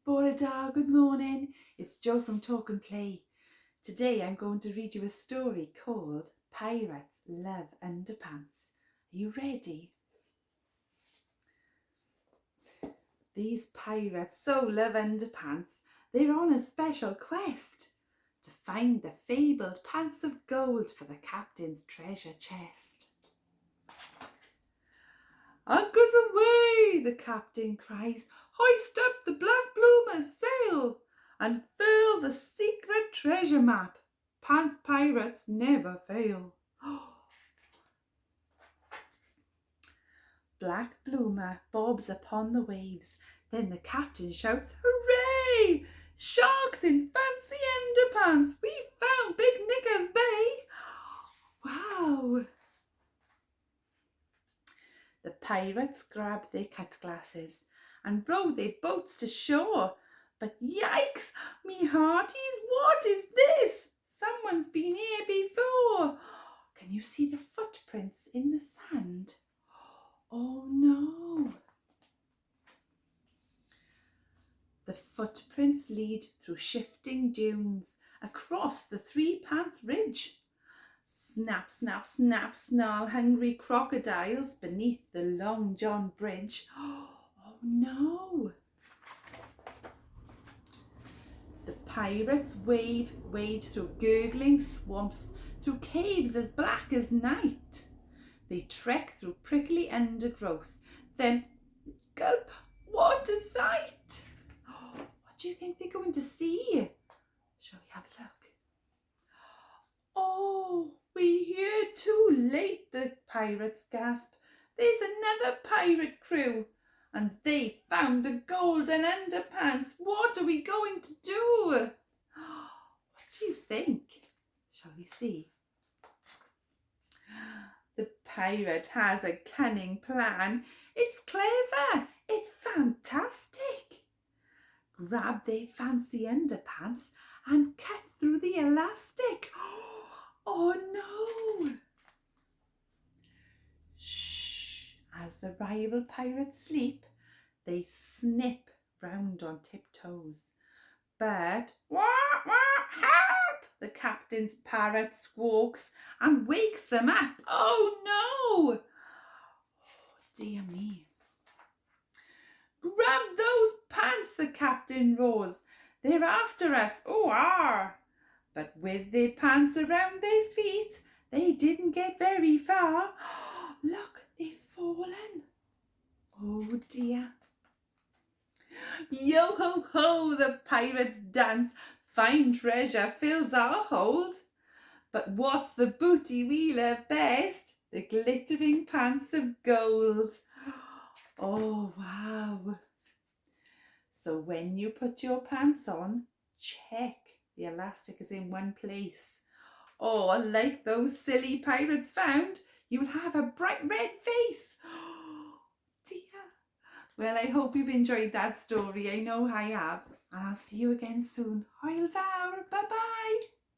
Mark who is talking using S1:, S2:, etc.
S1: Bore da, good morning. It's Jo from Talk and Play. Today I'm going to read you a story called Pirates Love Underpants. Are you ready? These pirates so love underpants, they're on a special quest to find the fabled pants of gold for the captain's treasure chest. Anchors away, the captain cries, hoist up the black bloomer's sail and fill the secret treasure map. Pants pirates never fail. Black bloomer bobs upon the waves. Then the captain shouts, hooray! Sharks in fancy underpants. We found Big Nicker's Bay. Wow! The pirates grab their cut glasses and row their boats to shore. But yikes, me hearties, what is this? Someone's been here before. Can you see the footprints in the sand? Oh no. The footprints lead through shifting dunes across the Three Pants Ridge. Snap, snap, snap, snarl hungry crocodiles beneath the Long John Bridge. Oh no! The pirates wade through gurgling swamps, through caves as black as night. They trek through prickly undergrowth, then gulp, what a sight! What do you think they're going to see? Shall we have a look? Oh, we're here too late, the pirates gasp. There's another pirate crew, and they found the golden underpants. What are we going to do? What do you think? Shall we see? The pirate has a cunning plan. It's clever. It's fantastic. Grab their fancy underpants and cut through the elastic. Oh no! Shh! As the rival pirates sleep, they snip round on tiptoes. But wah, wah, help! The captain's parrot squawks and wakes them up. Oh no! Oh dear me. Grab those pants, the captain roars. They're after us, oh ar! But with their pants around their feet, they didn't get very far. Look, they've fallen. Oh dear. Yo ho ho, the pirates dance. Fine treasure fills our hold. But what's the booty we love best? The glittering pants of gold. Oh wow. So when you put your pants on, check the elastic is in one place. Or like those silly pirates found, you'll have a bright red face. Oh dear. Well, I hope you've enjoyed that story. I know I have. And I'll see you again soon. Hwyl fawr. Bye-bye.